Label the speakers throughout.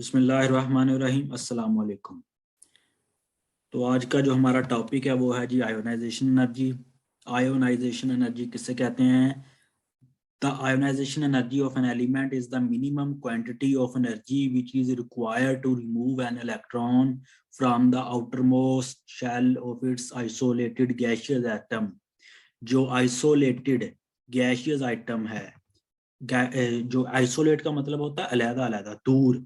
Speaker 1: बिस्मिल्लाहिर्रहमानिर्रहीम, अस्सलाम वालेकुम। तो आज का जो हमारा टॉपिक है वो है जी आयोनाइजेशन एनर्जी। आयोनाइजेशन एनर्जी किससे कहते हैं? The ionization energy of an element is the minimum quantity of energy which is required to remove an electron from the outermost shell of its isolated gaseous atom. जो isolated gaseous item है, जो isolate का मतलब होता है अलग अलग दूर,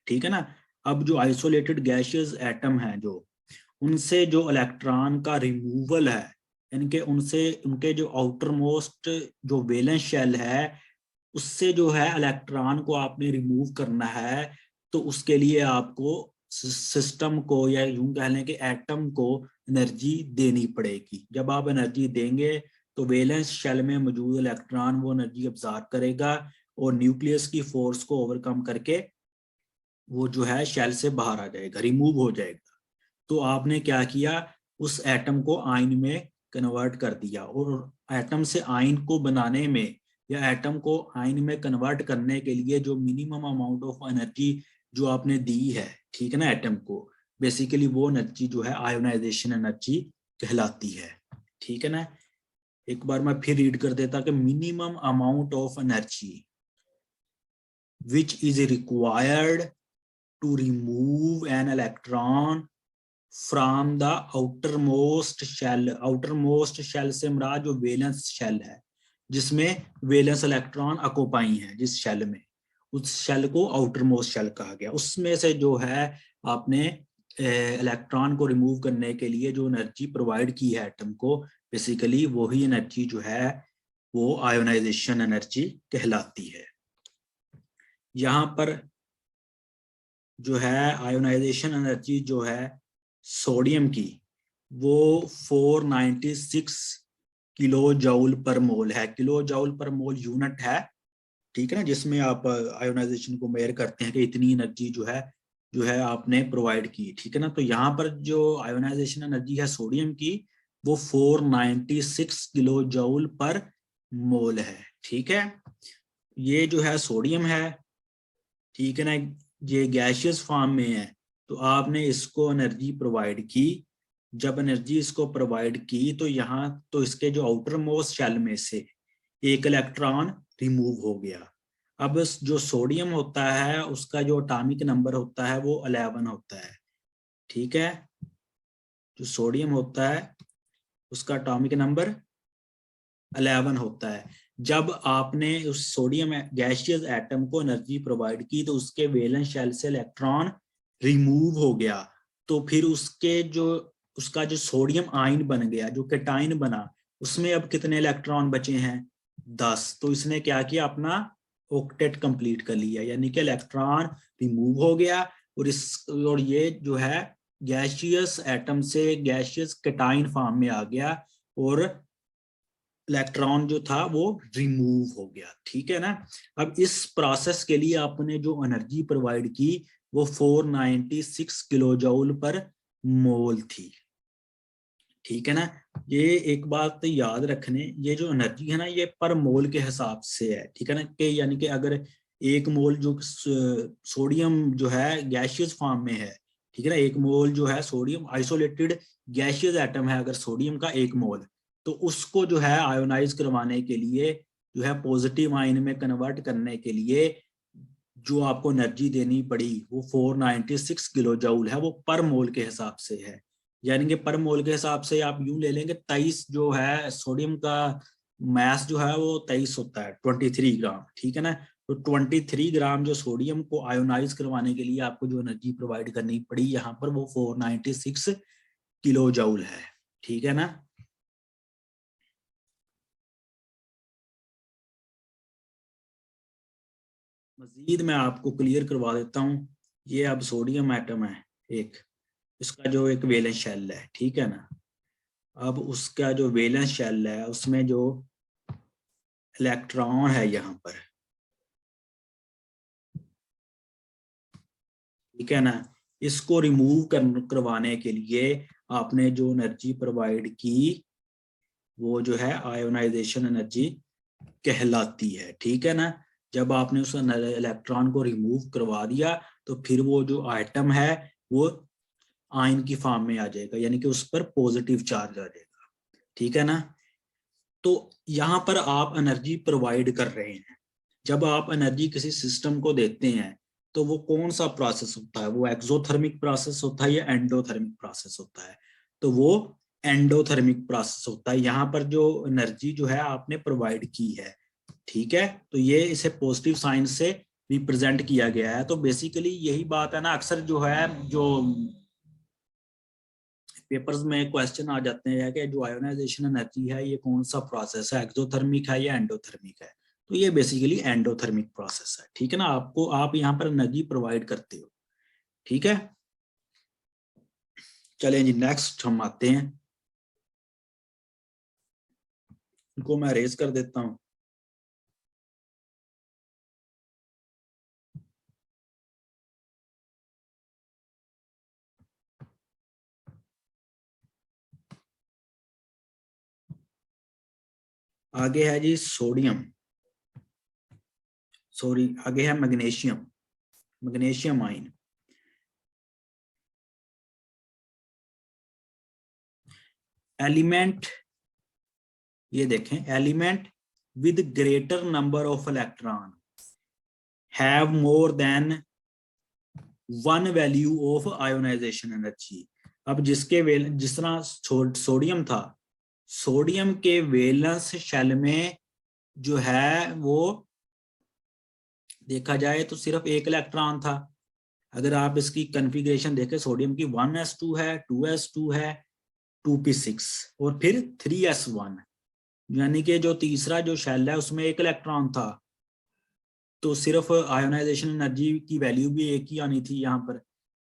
Speaker 1: ठीक है ना। अब जो आइसोलेटेड गैसियस एटम है, जो उनसे जो इलेक्ट्रॉन का रिमूवल है, इनके उनसे उनके जो आउटर मोस्ट जो वैलेंस शेल है उससे जो है इलेक्ट्रॉन को आपने रिमूव करना है, तो उसके लिए आपको सिस्टम को या यूं कह लें कि एटम को एनर्जी देनी पड़ेगी। जब आप एनर्जी देंगे तो वैलेंस शेल में मौजूद इलेक्ट्रॉन वो एनर्जी अब्जॉर्ब करेगा और न्यूक्लियस की फोर्स को ओवरकम करके वो जो है शेल से बाहर आ जाएगा, रिमूव हो जाएगा। तो आपने क्या किया, उस एटम को आयन में कन्वर्ट कर दिया, और एटम से आयन को बनाने में या एटम को आयन में कन्वर्ट करने के लिए जो मिनिमम अमाउंट ऑफ एनर्जी जो आपने दी है, ठीक है ना, एटम को, बेसिकली वो एनर्जी जो है आयोनाइजेशन एनर्जी कहलाती है। ठीक है ना। एक बार मैं फिर रीड कर देता कि minimum amount of energy which is required to remove an electron from the outermost shell। outermost shell से मुराद जो वैलेंस शेल है, जिसमें वैलेंस इलेक्ट्रॉन अकोपाई है, जिस शेल में, उस शेल को आउटरमोस्ट शेल कहा गया। उसमें से जो है आपने इलेक्ट्रॉन को रिमूव करने के लिए जो एनर्जी प्रोवाइड की है एटम को, बेसिकली वही एनर्जी जो है वो आयोनाइजेशन एनर्जी कहलाती है। यहाँ पर जो है आयोनाइजेशन एनर्जी जो है सोडियम की, वो 496 किलो जूल पर मोल है। किलो जूल पर मोल यूनिट है, ठीक है ना, जिसमें आप आयोनाइजेशन को मेजर करते हैं कि इतनी एनर्जी जो है आपने प्रोवाइड की, ठीक है ना। तो यहाँ पर जो आयोनाइजेशन एनर्जी है सोडियम की, वो 496 किलो जूल पर मोल है, ठीक है। ये जो है सोडियम है, ठीक है ना, ये गैसियस फॉर्म में है, तो आपने इसको एनर्जी प्रोवाइड की। जब एनर्जी इसको प्रोवाइड की तो यहाँ तो इसके जो आउटर मोस्ट शेल में से एक इलेक्ट्रॉन रिमूव हो गया। अब जो सोडियम होता है उसका जो एटॉमिक नंबर होता है वो 11 होता है, ठीक है। जो सोडियम होता है उसका एटॉमिक नंबर 11 होता है। जब आपने उस सोडियम गैसियस एटम को एनर्जी प्रोवाइड की तो उसके वैलेंस शेल से इलेक्ट्रॉन रिमूव हो गया, तो फिर उसका जो सोडियम आयन बन गया, जो कैटायन बना, उसमें अब कितने इलेक्ट्रॉन बचे हैं? 10। तो इसने क्या किया, अपना ऑक्टेट कंप्लीट कर लिया, यानी कि इलेक्ट्रॉन रिमूव हो गया और ये जो है गैसियस एटम से गैसियस कैटायन फॉर्म में आ गया और इलेक्ट्रॉन जो था वो रिमूव हो गया, ठीक है ना। अब इस प्रोसेस के लिए आपने जो एनर्जी प्रोवाइड की वो 496 किलो जूल पर मोल थी, ठीक है ना। ये एक बात याद रखने, ये जो एनर्जी है ना ये पर मोल के हिसाब से है, ठीक है ना, कि यानी कि अगर एक मोल जो सोडियम जो है गैसियस फॉर्म में है, ठीक है ना, एक मोल जो है सोडियम आइसोलेटेड गैसियस एटम है अगर सोडियम का एक मोल, तो उसको जो है आयोनाइज करवाने के लिए जो है पॉजिटिव आयन में कन्वर्ट करने के लिए जो आपको एनर्जी देनी पड़ी वो 496 किलो जूल है, वो पर मोल के हिसाब से है। यानी कि पर मोल के हिसाब से आप यूं ले लेंगे 23 जो है सोडियम का मास जो है वो 23 होता है, 23 ग्राम, ठीक है ना। तो 23 ग्राम जो सोडियम को आयोनाइज करवाने के लिए आपको जो एनर्जी प्रोवाइड करनी पड़ी यहाँ पर वो 496 किलो जूल है, ठीक है ना। मजीद मैं आपको क्लियर करवा देता हूँ। ये अब सोडियम एटम है एक, इसका जो एक वैलेंस शेल है, ठीक है ना। अब उसका जो वैलेंस शेल है उसमें जो इलेक्ट्रॉन है यहाँ पर, ठीक है ना, इसको रिमूव करवाने के लिए आपने जो एनर्जी प्रोवाइड की वो जो है आयोनाइजेशन एनर्जी कहलाती है, ठीक है ना। जब आपने उस इलेक्ट्रॉन को रिमूव करवा दिया तो फिर वो जो आइटम है वो आयन की फॉर्म में आ जाएगा, यानी कि उस पर पॉजिटिव चार्ज आ जाएगा, ठीक है ना। तो यहाँ पर आप एनर्जी प्रोवाइड कर रहे हैं। जब आप एनर्जी किसी सिस्टम को देते हैं तो वो कौन सा प्रोसेस होता है, वो एक्सोथर्मिक प्रोसेस होता है या एंडोथर्मिक प्रोसेस होता है, तो वो एंडोथर्मिक प्रोसेस होता है। यहाँ पर जो एनर्जी जो है आपने प्रोवाइड की है, ठीक है, तो ये इसे पॉजिटिव साइन से रिप्रेजेंट किया गया है। तो बेसिकली यही बात है ना, अक्सर जो है जो पेपर्स में क्वेश्चन आ जाते हैं कि जो आयोनाइजेशन एनर्जी है ये कौन सा प्रोसेस है, एक्सोथर्मिक है या एंडोथर्मिक है, तो ये बेसिकली एंडोथर्मिक प्रोसेस है, ठीक है ना। आपको आप यहाँ पर एनर्जी प्रोवाइड करते हो, ठीक है। चलें जी, नेक्स्ट हम आते हैं, इनको मैं रेज कर देता हूँ। आगे है जी सोडियम, सॉरी आगे है मैग्नीशियम, मैग्नीशियम आयन। एलिमेंट, ये देखें, element with greater number of electron have more than one value of ionization energy. अब जिस तरह सोडियम था, सोडियम के वैलेंस शेल में जो है वो देखा जाए तो सिर्फ एक इलेक्ट्रॉन था। अगर आप इसकी कॉन्फ़िगरेशन देखें, सोडियम की 1s2 है, 2s2 है, 2p6 और फिर 3s1, यानी कि जो तीसरा जो शेल है उसमें एक इलेक्ट्रॉन था, तो सिर्फ आयोनाइजेशन एनर्जी की वैल्यू भी एक ही आनी थी यहाँ पर।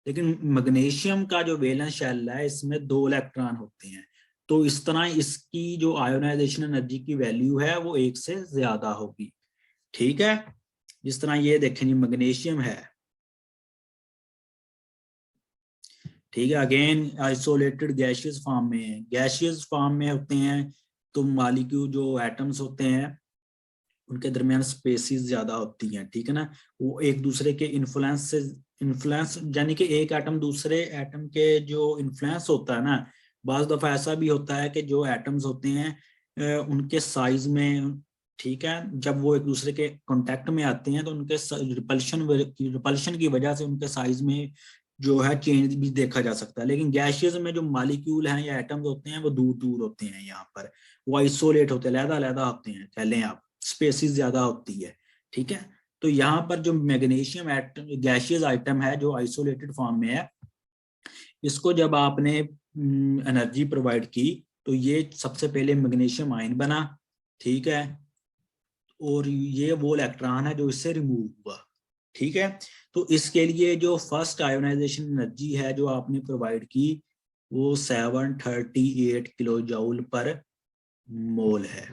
Speaker 1: लेकिन मैग्नीशियम का जो वैलेंस शेल है इसमें 2 इलेक्ट्रॉन होते हैं, तो इस तरह इसकी जो आयोनाइजेशन एनर्जी की वैल्यू है वो एक से ज्यादा होगी, ठीक है। जिस तरह ये देखें जी, मैग्नीशियम है, ठीक है, अगेन आइसोलेटेड गैशियस फॉर्म में है, गैशियस फॉर्म में होते हैं तो मॉलिक्यूल जो एटम्स होते हैं उनके दरमियान स्पेसिस ज्यादा होती हैं, ठीक है ना। वो एक दूसरे के इन्फ्लुएंस से, इन्फ्लुएंस यानी कि एक एटम दूसरे एटम के जो इन्फ्लुएंस होता है ना, बाज दफा ऐसा भी होता है कि जो एटम्स होते हैं उनके साइज में, ठीक है, जब वो एक दूसरे के कांटेक्ट में आते हैं तो उनके रिपल्शन की वजह से उनके साइज में जो है चेंज भी देखा जा सकता है। लेकिन गैशियस में जो मॉलिक्यूल हैं या एटम्स होते हैं वो दूर दूर होते हैं, यहाँ पर वो आइसोलेट होते हैं, अलग-अलग होते हैं, कह लें आप, स्पेसिस ज्यादा होती है, ठीक है। तो यहाँ पर जो मैग्नीशियम एटम गैशियस आइटम है जो आइसोलेटेड फॉर्म में है, इसको जब आपने एनर्जी प्रोवाइड की तो ये सबसे पहले मैग्नीशियम आयन बना, ठीक है, और ये वो इलेक्ट्रॉन है जो इससे रिमूव हुआ, ठीक है। तो इसके लिए जो फर्स्ट आयोनाइजेशन एनर्जी है जो आपने प्रोवाइड की वो 738 किलो जूल पर मोल है,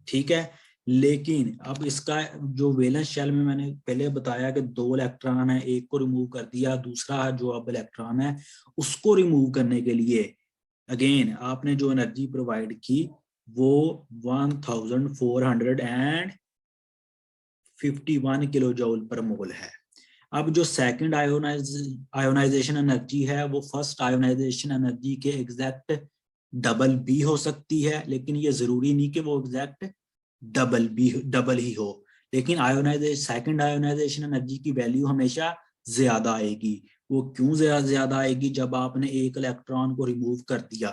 Speaker 1: ठीक है। लेकिन अब इसका जो वैलेंस शेल में मैंने पहले बताया कि 2 इलेक्ट्रॉन है, एक को रिमूव कर दिया, दूसरा जो अब इलेक्ट्रॉन है उसको रिमूव करने के लिए अगेन आपने जो एनर्जी प्रोवाइड की वो 1451 किलो जूल पर मोल है। अब जो सेकंड आयोनाइजेशन एनर्जी है वो फर्स्ट आयोनाइजेशन एनर्जी के एग्जैक्ट डबल भी हो सकती है, लेकिन ये जरूरी नहीं कि वो एग्जैक्ट डबल ही हो। लेकिन सेकंड आयोनाइजेशन एनर्जी की वैल्यू हमेशा ज्यादा आएगी। वो क्यों ज्यादा आएगी? जब आपने एक इलेक्ट्रॉन को रिमूव कर दिया,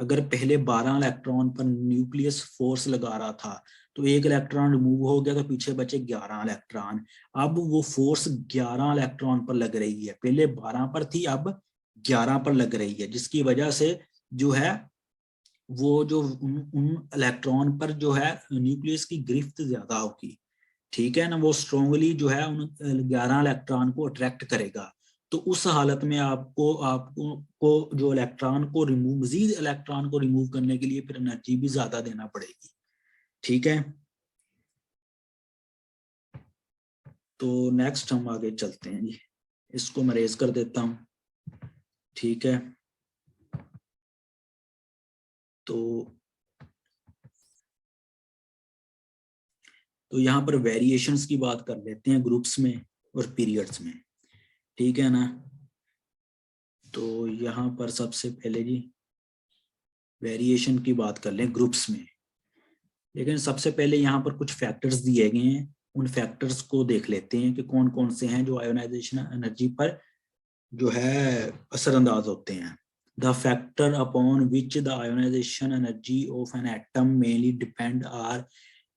Speaker 1: अगर पहले 12 इलेक्ट्रॉन पर न्यूक्लियस फोर्स लगा रहा था तो एक इलेक्ट्रॉन रिमूव हो गया तो पीछे बचे 11 इलेक्ट्रॉन। अब वो फोर्स 11 इलेक्ट्रॉन पर लग रही है, पहले 12 पर थी अब 11 पर लग रही है, जिसकी वजह से जो है वो जो उन इलेक्ट्रॉन पर जो है न्यूक्लियस की गिरफ्त ज्यादा होगी, ठीक है ना। वो स्ट्रोंगली जो है उन 11 इलेक्ट्रॉन को अट्रैक्ट करेगा। तो उस हालत में आपको आपको को जो इलेक्ट्रॉन को रिमूव, मजीद इलेक्ट्रॉन को रिमूव करने के लिए फिर एनर्जी भी ज्यादा देना पड़ेगी, ठीक है। तो नेक्स्ट हम आगे चलते हैं जी, इसको मैं रेज कर देता हूं, ठीक है। तो तो यहाँ पर वेरिएशंस की बात कर लेते हैं ग्रुप्स में और पीरियड्स में, ठीक है ना। तो यहाँ पर सबसे पहले जी वेरिएशन की बात कर लें ग्रुप्स में, लेकिन सबसे पहले यहाँ पर कुछ फैक्टर्स दिए गए हैं, उन फैक्टर्स को देख लेते हैं कि कौन कौन से हैं जो आयोनाइजेशन एनर्जी पर जो है असरअंदाज होते हैं। The factor upon which the ionization energy of an atom mainly depend are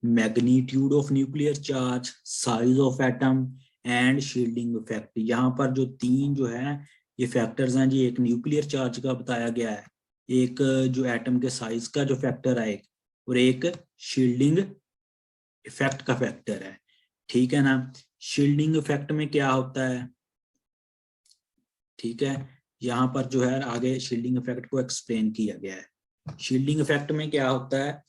Speaker 1: magnitude of nuclear charge, size of atom and shielding effect. यहाँ पर जो तीन जो है ये फैक्टर्स हैं जी, एक न्यूक्लियर चार्ज का बताया गया है, एक जो एटम के साइज का जो फैक्टर है एक, और एक शील्डिंग इफेक्ट का फैक्टर है, ठीक है ना। शील्डिंग इफेक्ट में क्या होता है, ठीक है, यहाँ पर जो है आगे शील्डिंग इफेक्ट को एक्सप्लेन किया गया है। शील्डिंग इफेक्ट में क्या होता है,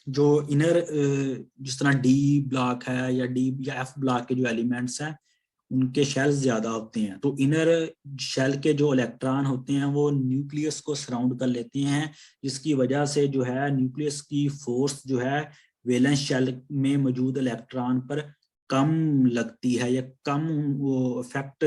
Speaker 1: जो इनर जिस तरह डी ब्लॉक है या डी या एफ ब्लॉक के जो एलिमेंट्स हैं उनके शेल्स ज्यादा होते हैं, तो इनर शेल के जो इलेक्ट्रॉन होते हैं वो न्यूक्लियस को सराउंड कर लेते हैं, जिसकी वजह से जो है न्यूक्लियस की फोर्स जो है वैलेंस शेल में मौजूद इलेक्ट्रॉन पर कम लगती है या कम वो इफेक्ट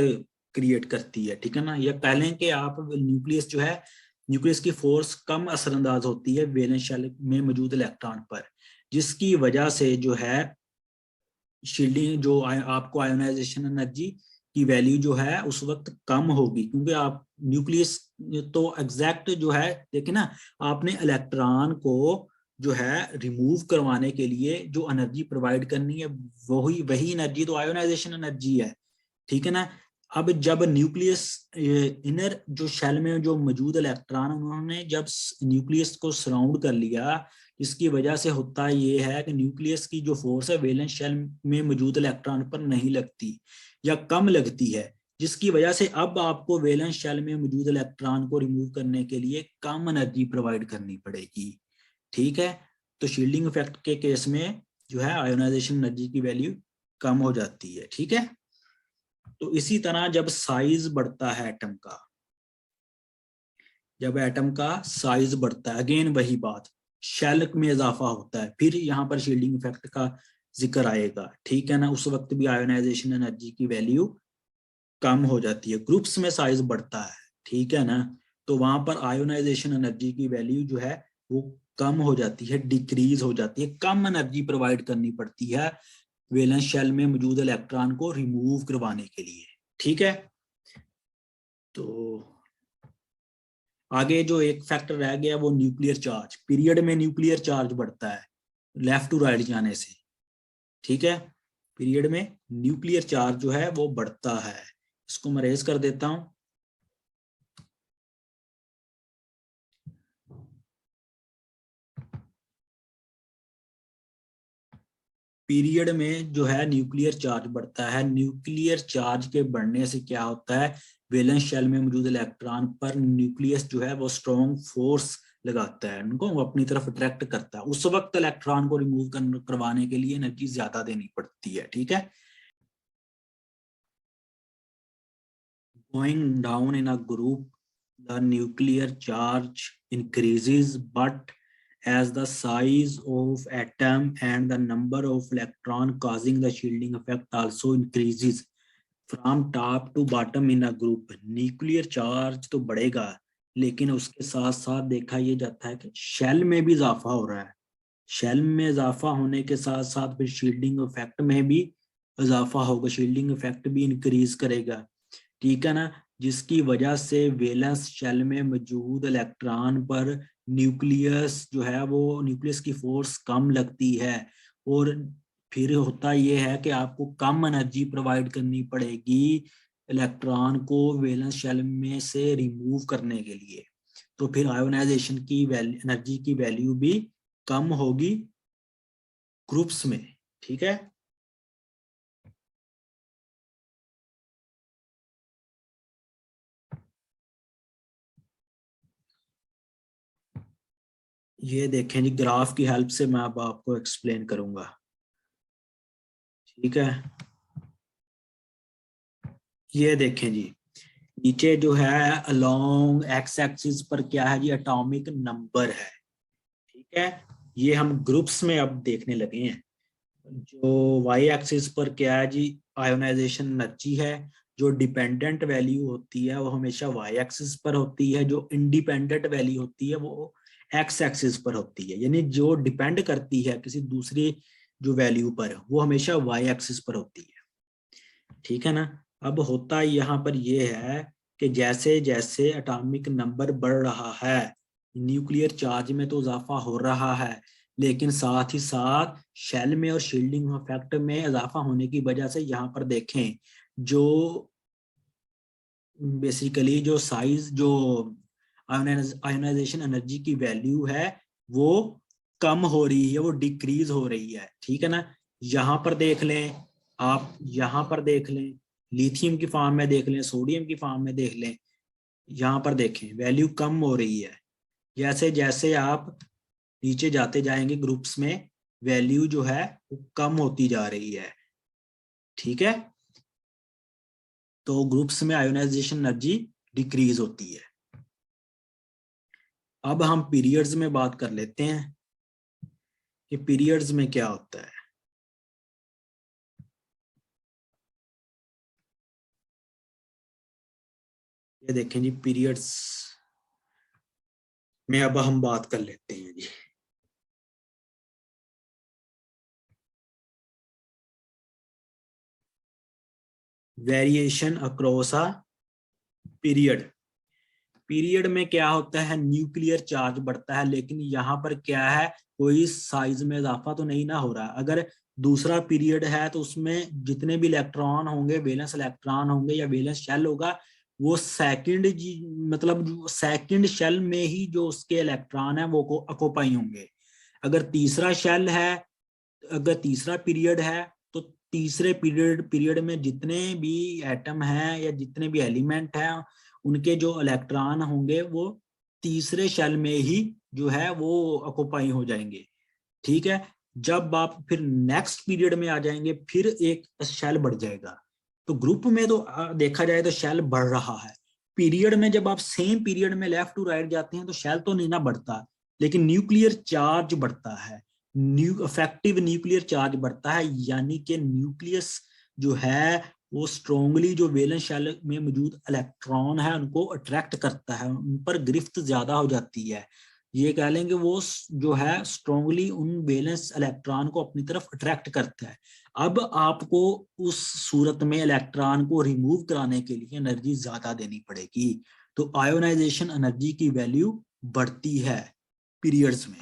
Speaker 1: क्रिएट करती है, ठीक है ना। या कह लें कि आप न्यूक्लियस जो है, न्यूक्लियस की फोर्स कम असरअंदाज होती है वैलेंस शेल में मौजूद इलेक्ट्रॉन पर, जिसकी वजह से जो है शील्डिंग जो आपको आयोनाइजेशन एनर्जी की वैल्यू जो है उस वक्त कम होगी, क्योंकि आप न्यूक्लियस तो एग्जैक्ट जो है देखिए ना, आपने इलेक्ट्रॉन को जो है रिमूव करवाने के लिए जो एनर्जी प्रोवाइड करनी है वही एनर्जी तो आयोनाइजेशन एनर्जी है, ठीक है ना। अब जब न्यूक्लियस इनर जो शेल में जो मौजूद इलेक्ट्रॉन उन्होंने जब न्यूक्लियस को सराउंड कर लिया, इसकी वजह से होता ये है कि न्यूक्लियस की जो फोर्स है वैलेंस शेल में मौजूद इलेक्ट्रॉन पर नहीं लगती या कम लगती है, जिसकी वजह से अब आपको वैलेंस शेल में मौजूद इलेक्ट्रॉन को रिमूव करने के लिए कम एनर्जी प्रोवाइड करनी पड़ेगी, ठीक है। तो शील्डिंग इफेक्ट के केस में जो है आयोनाइजेशन एनर्जी की वैल्यू कम हो जाती है, ठीक है। तो इसी तरह जब साइज बढ़ता है एटम का, जब एटम का साइज बढ़ता है, अगेन वही बात, शेल में इजाफा होता है, फिर यहाँ पर शील्डिंग इफेक्ट का जिक्र आएगा, ठीक है ना। उस वक्त भी आयोनाइजेशन एनर्जी की वैल्यू कम हो जाती है। ग्रुप्स में साइज बढ़ता है, ठीक है ना, तो वहां पर आयोनाइजेशन एनर्जी की वैल्यू जो है वो कम हो जाती है, डिक्रीज हो जाती है, कम एनर्जी प्रोवाइड करनी पड़ती है वैलेंस शेल में मौजूद इलेक्ट्रॉन को रिमूव करवाने के लिए, ठीक है। तो आगे जो एक फैक्टर रह गया वो न्यूक्लियर चार्ज, पीरियड में न्यूक्लियर चार्ज बढ़ता है लेफ्ट टू राइट जाने से, ठीक है। पीरियड में न्यूक्लियर चार्ज जो है वो बढ़ता है, इसको मैं रेज कर देता हूं। पीरियड में जो है न्यूक्लियर चार्ज बढ़ता है, न्यूक्लियर चार्ज के बढ़ने से क्या होता है, वैलेंस शेल में मौजूद इलेक्ट्रॉन पर न्यूक्लियस जो है वो स्ट्रॉन्ग फोर्स लगाता है, उनको वो अपनी तरफ अट्रैक्ट करता है, उस वक्त इलेक्ट्रॉन को रिमूव करवाने के लिए एनर्जी ज्यादा देनी पड़ती है, ठीक है। Going down in a group, the nuclear charge increases, but as the size of atom and the number of electron causing the shielding effect also increases from top to bottom in a group, nuclear charge तो बढ़ेगा, लेकिन उसके साथ साथ देखा ये जाता है कि शेल में भी इजाफा हो रहा है, शेल में इजाफा होने के साथ साथ फिर शील्डिंग इफेक्ट में भी इजाफा होगा, शील्डिंग इफेक्ट भी इंक्रीज करेगा, ठीक है ना, जिसकी वजह से वैलेंस शेल में मौजूद इलेक्ट्रॉन पर न्यूक्लियस जो है वो न्यूक्लियस की फोर्स कम लगती है, और फिर होता ये है कि आपको कम एनर्जी प्रोवाइड करनी पड़ेगी इलेक्ट्रॉन को वैलेंस शेल में से रिमूव करने के लिए, तो फिर आयोनाइजेशन की एनर्जी की वैल्यू भी कम होगी ग्रुप्स में, ठीक है। ये देखें जी, ग्राफ की हेल्प से मैं अब आपको एक्सप्लेन करूंगा, ठीक है। ये देखें जी, नीचे जो है अलोंग एक्स एक्सिस पर क्या है जी, एटॉमिक नंबर है, ठीक है। ये हम ग्रुप्स में अब देखने लगे हैं। जो वाई एक्सिस पर क्या है जी, आयोनाइजेशन एनर्जी है। जो डिपेंडेंट वैल्यू होती है वो हमेशा वाई एक्सिस पर होती है, जो इंडिपेंडेंट वैल्यू होती है वो एक्स एक्सिस पर होती है। यानी जो डिपेंड करती है किसी दूसरी जो वैल्यू पर, वो हमेशा वाई एक्सिस पर होती है। ठीक है ना। अब होता यहाँ पर ये है कि जैसे जैसे एटॉमिक नंबर बढ़ रहा है, न्यूक्लियर चार्ज में तो इजाफा हो रहा है, लेकिन साथ ही साथ शेल में और शील्डिंग इफेक्ट में इजाफा होने की वजह से यहाँ पर देखें, जो बेसिकली जो साइज, जो आयोनाइजेशन एनर्जी की वैल्यू है वो कम हो रही है, वो डिक्रीज हो रही है। ठीक है ना। यहाँ पर देख लें आप, यहाँ पर देख लें, लिथियम की फॉर्म में देख लें, सोडियम की फॉर्म में देख लें, यहाँ पर देखें वैल्यू कम हो रही है। जैसे जैसे आप नीचे जाते जाएंगे ग्रुप्स में, वैल्यू जो है वो कम होती जा रही है। ठीक है। तो ग्रुप्स में आयोनाइजेशन एनर्जी डिक्रीज होती है। अब हम पीरियड्स में बात कर लेते हैं कि पीरियड्स में क्या होता है। ये देखें जी, पीरियड्स में अब हम बात कर लेते हैं जी। Variation across a period. Period में क्या होता है, न्यूक्लियर चार्ज बढ़ता है, लेकिन यहाँ पर क्या है, कोई साइज में इजाफा तो नहीं ना हो रहा। अगर दूसरा पीरियड है तो उसमें जितने भी इलेक्ट्रॉन होंगे, वैलेंस इलेक्ट्रॉन होंगे या वैलेंस शेल होगा, वो सेकंड मतलब सेकंड शेल में ही जो उसके इलेक्ट्रॉन है वो को ऑक्युपाई होंगे। अगर तीसरा शेल है, अगर तीसरा पीरियड है, तो तीसरे पीरियड में जितने भी एटम हैं या जितने भी एलिमेंट हैं, उनके जो इलेक्ट्रॉन होंगे वो तीसरे शेल में ही जो है वो ऑक्युपाई हो जाएंगे। ठीक है। जब आप फिर नेक्स्ट पीरियड में आ जाएंगे, फिर एक शेल बढ़ जाएगा। तो ग्रुप में तो देखा जाए तो शेल बढ़ रहा है। पीरियड में जब आप सेम पीरियड में लेफ्ट टू राइट जाते हैं तो शेल तो नहीं ना बढ़ता, लेकिन न्यूक्लियर चार्ज बढ़ता है। इफेक्टिव न्यूक्लियर चार्ज बढ़ता है, यानी कि न्यूक्लियस जो है वो स्ट्रोंगली जो वैलेंस शेल में मौजूद इलेक्ट्रॉन है उनको अट्रैक्ट करता है, उन पर गिरफ्त ज्यादा हो जाती है। ये कह लेंगे वो जो है स्ट्रोंगली उन वैलेंस इलेक्ट्रॉन को अपनी तरफ अट्रैक्ट करता है। अब आपको उस सूरत में इलेक्ट्रॉन को रिमूव कराने के लिए एनर्जी ज्यादा देनी पड़ेगी। तो आयोनाइजेशन एनर्जी की वैल्यू बढ़ती है पीरियड्स में।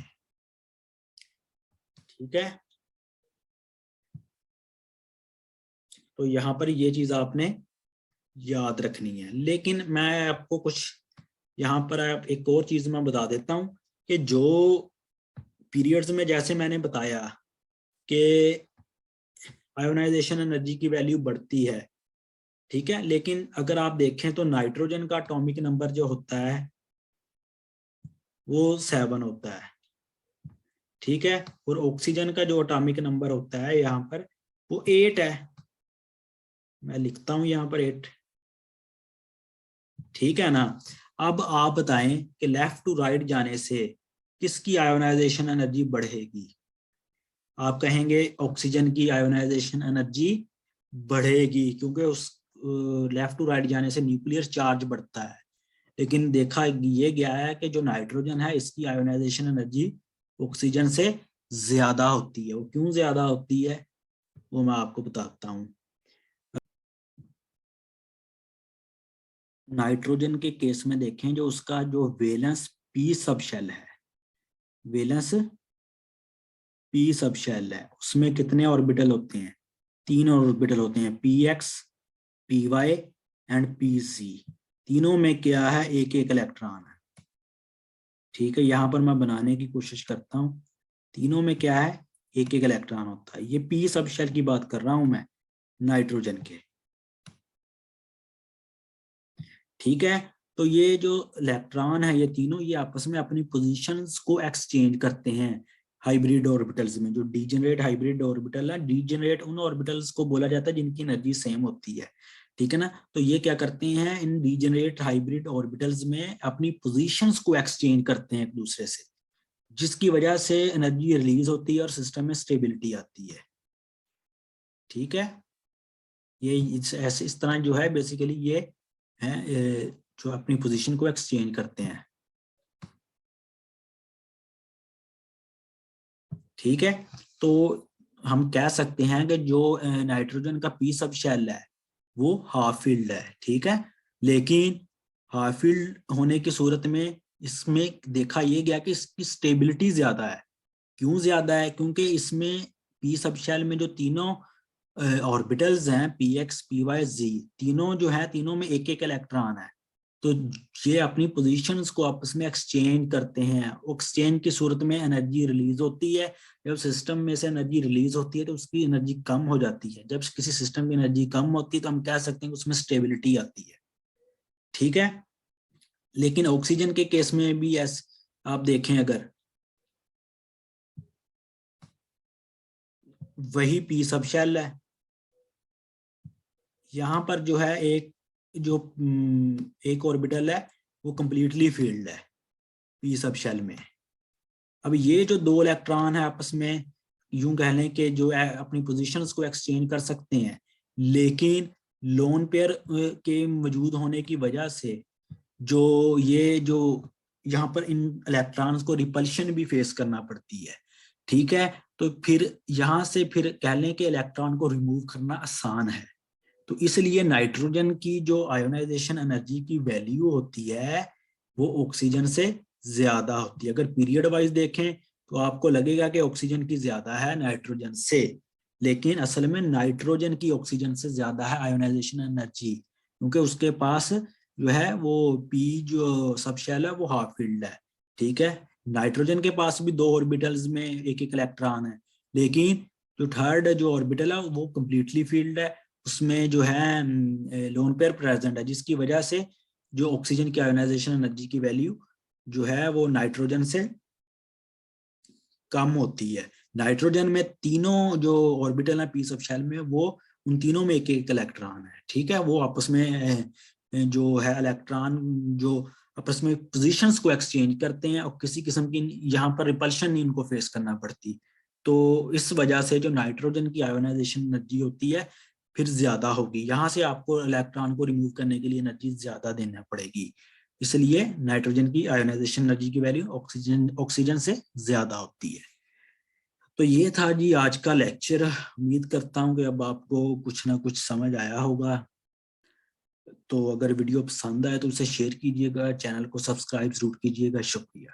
Speaker 1: ठीक है। तो यहाँ पर ये चीज आपने याद रखनी है। लेकिन मैं आपको कुछ यहाँ पर एक और चीज मैं बता देता हूँ कि जो पीरियड्स में जैसे मैंने बताया कि आयोनाइजेशन एनर्जी की वैल्यू बढ़ती है, ठीक है, लेकिन अगर आप देखें तो नाइट्रोजन का एटॉमिक नंबर जो होता है वो 7 होता है। ठीक है। और ऑक्सीजन का जो एटॉमिक नंबर होता है यहाँ पर वो 8 है। मैं लिखता हूं यहाँ पर 8। ठीक है ना। अब आप बताएं कि लेफ्ट टू राइट जाने से किसकी आयोनाइजेशन एनर्जी बढ़ेगी। आप कहेंगे ऑक्सीजन की आयोनाइजेशन एनर्जी बढ़ेगी, क्योंकि उस लेफ्ट टू राइट जाने से न्यूक्लियर चार्ज बढ़ता है। लेकिन देखा ये गया है कि जो नाइट्रोजन है इसकी आयोनाइजेशन एनर्जी ऑक्सीजन से ज्यादा होती है। वो क्यों ज्यादा होती है वो मैं आपको बताता हूँ। नाइट्रोजन के केस में देखें, जो उसका जो वैलेंस पी सब शेल है, वैलेंस पी सब शेल है, उसमें कितने ऑर्बिटल होते हैं, 3 ऑर्बिटल होते हैं, p x, p y and p z. तीनों में क्या है, एक एक इलेक्ट्रॉन है। ठीक है। यहाँ पर मैं बनाने की कोशिश करता हूँ। तीनों में क्या है, एक एक इलेक्ट्रॉन होता है। ये पी सब शेल की बात कर रहा हूं मैं, नाइट्रोजन के। ठीक है। तो ये जो इलेक्ट्रॉन है, ये तीनों ये आपस में अपनी पोजीशंस को एक्सचेंज करते हैं हाइब्रिड ऑर्बिटल्स में। जो डीजेनरेट हाइब्रिड ऑर्बिटल है, डीजेनरेट उन ऑर्बिटल्स को बोला जाता है जिनकी एनर्जी सेम होती है। ठीक है ना। तो ये क्या करते हैं, इन डीजेनरेट हाइब्रिड ऑर्बिटल्स में अपनी पोजीशंस को एक्सचेंज करते हैं एक दूसरे से। जिसकी वजह से एनर्जी रिलीज होती है और सिस्टम में स्टेबिलिटी आती है। ठीक है, ये ऐसे इस तरह जो है बेसिकली ये है जो अपनी पोजीशन को एक्सचेंज करते हैं। ठीक है, तो हम कह सकते हैं कि जो नाइट्रोजन का पी सब शेल है वो हाफ फील्ड है। ठीक है, लेकिन हाफ फील्ड होने की सूरत में इसमें देखा ये गया कि इसकी स्टेबिलिटी ज्यादा है। क्यों ज्यादा है? क्योंकि इसमें पी सब शेल में जो तीनों ऑर्बिटल्स हैं पी एक्स पी वाई जी, तीनों जो है तीनों में एक एक इलेक्ट्रॉन है। तो ये अपनी पोजीशंस को आपस में एक्सचेंज करते हैं। एक्सचेंज की सूरत में एनर्जी रिलीज होती है। जब सिस्टम में से एनर्जी रिलीज होती है तो उसकी एनर्जी कम हो जाती है। जब किसी सिस्टम की एनर्जी कम होती है तो हम कह सकते हैं कि उसमें स्टेबिलिटी आती है। ठीक है, लेकिन ऑक्सीजन के केस में भी ऐसे आप देखें, अगर वही पी सब शेल है, यहाँ पर जो है एक ऑर्बिटल है वो कंप्लीटली फील्ड है पी सब शेल में। अब ये जो दो इलेक्ट्रॉन है आपस में यूं कह लें कि जो है अपनी पोजीशंस को एक्सचेंज कर सकते हैं, लेकिन लोन पेयर के मौजूद होने की वजह से जो यहाँ पर इन इलेक्ट्रॉन्स को रिपल्शन भी फेस करना पड़ती है। ठीक है, तो फिर यहाँ से फिर कह लें कि इलेक्ट्रॉन को रिमूव करना आसान है। तो इसलिए नाइट्रोजन की जो आयोनाइजेशन एनर्जी की वैल्यू होती है वो ऑक्सीजन से ज्यादा होती है। अगर पीरियड वाइज देखें तो आपको लगेगा कि ऑक्सीजन की ज्यादा है नाइट्रोजन से, लेकिन असल में नाइट्रोजन की ऑक्सीजन से ज्यादा है आयोनाइजेशन एनर्जी, क्योंकि उसके पास जो है वो पी जो सब शेल है वो हाफ फील्ड है। ठीक है, नाइट्रोजन के पास भी दो ऑर्बिटल्स में एक एक इलेक्ट्रॉन है, लेकिन जो थर्ड जो ऑर्बिटल है वो कंप्लीटली फील्ड है। उसमें जो है लोन पेयर प्रेजेंट है, जिसकी वजह से जो ऑक्सीजन की आयोनाइजेशन एनर्जी की वैल्यू जो है वो नाइट्रोजन से कम होती है। नाइट्रोजन में तीनों जो ऑर्बिटल है पीस ऑफ शेल में वो उन तीनों में एक एक इलेक्ट्रॉन है। ठीक है, वो आपस में जो है इलेक्ट्रॉन जो आपस में पोजीशंस को एक्सचेंज करते हैं और किसी किस्म की यहाँ पर रिपल्शन नहीं इनको फेस करना पड़ती। तो इस वजह से जो नाइट्रोजन की आयोनाइजेशन एनर्जी होती है फिर ज्यादा होगी। यहाँ से आपको इलेक्ट्रॉन को रिमूव करने के लिए एनर्जी ज्यादा देना पड़ेगी, इसलिए नाइट्रोजन की आयोनाइजेशन एनर्जी की वैल्यू ऑक्सीजन से ज्यादा होती है। तो ये था जी आज का लेक्चर। उम्मीद करता हूँ कि अब आपको कुछ ना कुछ समझ आया होगा। तो अगर वीडियो पसंद आए तो उसे शेयर कीजिएगा, चैनल को सब्सक्राइब जरूर कीजिएगा। शुक्रिया।